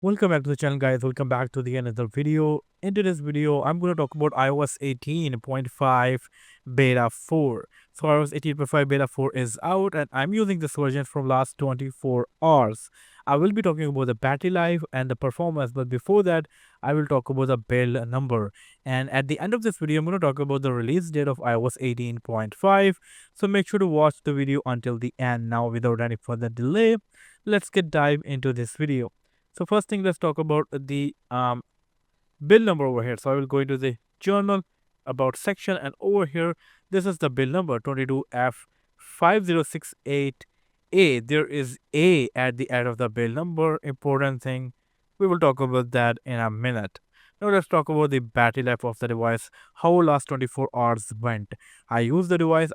Welcome back to the channel, guys. Welcome back to the another video. In today's video, I'm going to talk about iOS 18.5 beta 4. So iOS 18.5 beta 4 is out and I'm using this version from last 24 hours. I will be talking about the battery life and the performance, but before that, I will talk about the build number. And at the end of this video, I'm going to talk about the release date of iOS 18.5. So make sure to watch the video until the end. Now, without any further delay, let's get dive into this video. So first thing, let's talk about the bill number over here. So I will go into the journal about section, and over here, this is the bill number 22F5068A. There is A at the end of the bill number. Important thing. We will talk about that in a minute. Now let's talk about the battery life of the device. How last 24 hours went. I use the device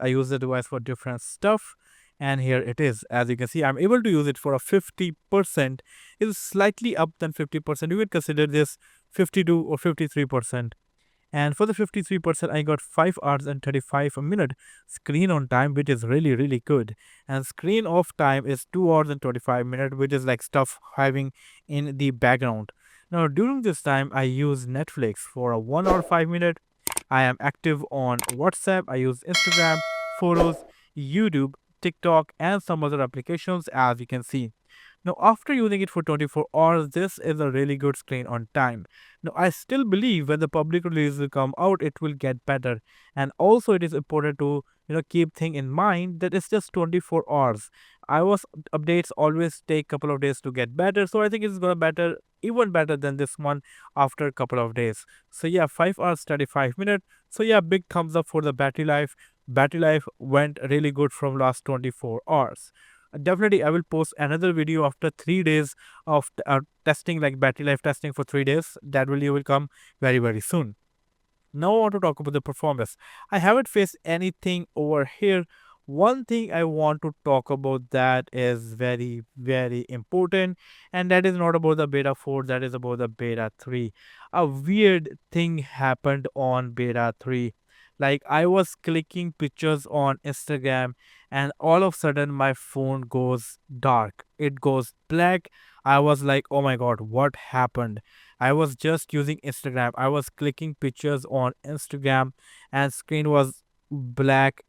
for different stuff. And here it is. As you can see, I'm able to use it for a 50%. It's slightly up than 50%. You can consider this 52 or 53%. And for the 53%, I got 5 hours and 35 minutes screen on time, which is really good. And screen off time is 2 hours and 25 minutes, which is like stuff having in the background. Now, during this time, I use Netflix for a 1 hour 5 minute. I am active on WhatsApp. I use Instagram, photos, YouTube, TikTok, and some other applications, as you can see. Now, after using it for 24 hours, this is a really good screen on time. Now, I still believe when the public release will come out, it will get better. And also, it is important to keep thing in mind that it's just 24 hours. iOS updates always take couple of days to get better, so I think it's gonna better even better than this one after a couple of days. So yeah, 5 hours 35 minutes. So yeah, big thumbs up for the battery life. Battery life went really good from last 24 hours. Definitely, I will post another video after 3 days of testing, like battery life testing for 3 days. That video will come very soon. Now I want to talk about the performance. I haven't faced anything over here. One thing I want to talk about that is very important, and that is not about the beta 4, that is about the beta 3. A weird thing happened on beta 3. Like, I was clicking pictures on Instagram and all of a sudden my phone goes dark. It goes black. I was like, oh my god, what happened? I was just using Instagram. I was clicking pictures on Instagram and screen was black,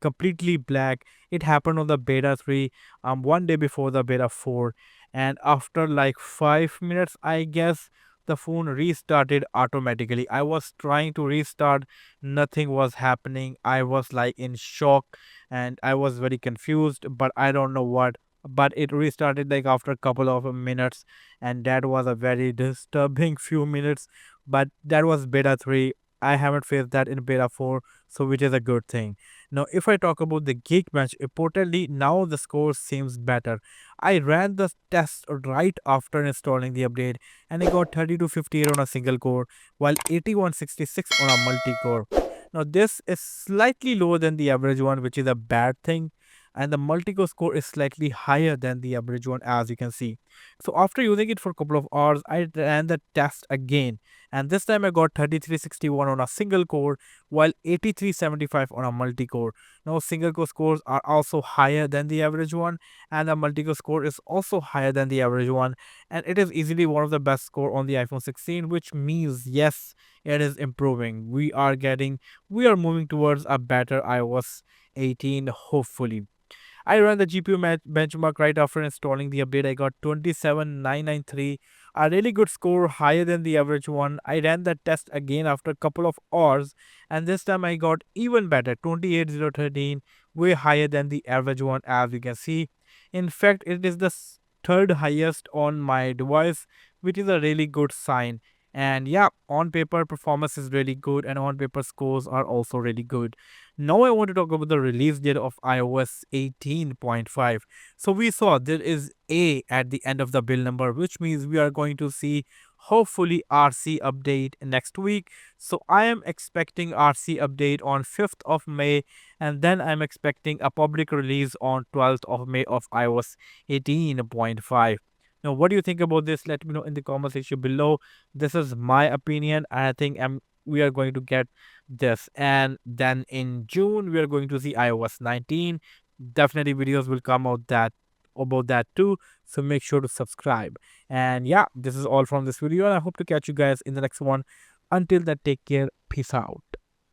completely black. It happened on the beta 3 one day before the beta 4, and after like 5 minutes, I guess, the phone restarted automatically. I was trying to restart, nothing was happening. I was like in shock and I was very confused, but I don't know what. But it restarted like after a couple of minutes, and that was a very disturbing few minutes. But that was beta 3. I haven't faced that in beta 4, so which is a good thing. Now, if I talk about the Geekbench, importantly, now the score seems better. I ran the test right after installing the update, and I got 3258 on a single core, while 8166 on a multi-core. Now, this is slightly lower than the average one, which is a bad thing, and the multi-core score is slightly higher than the average one, as you can see. So after using it for a couple of hours, I ran the test again, and this time I got 3361 on a single core, while 8375 on a multi-core. Now, single core scores are also higher than the average one, and the multi-core score is also higher than the average one, and it is easily one of the best score on the iPhone 16, which means yes, it is improving. We are moving towards a better iOS 18, hopefully. I ran the GPU benchmark right after installing the update. I got 27993, a really good score, higher than the average one. I ran that test again after a couple of hours, and this time I got even better, 28013, way higher than the average one, as you can see. In fact, it is the third highest on my device, which is a really good sign. And yeah, on paper performance is really good, and on paper scores are also really good. Now I want to talk about the release date of iOS 18.5. So we saw there is A at the end of the bill number, which means we are going to see hopefully RC update next week. So I am expecting RC update on 5th of May, and then I'm expecting a public release on 12th of May of iOS 18.5. Now, what do you think about this? Let me know in the comment section below. This is my opinion, and I think we are going to get this. And then in June, we are going to see iOS 19. Definitely videos will come out that about that too. So make sure to subscribe. And yeah, this is all from this video, and I hope to catch you guys in the next one. Until then, take care. Peace out.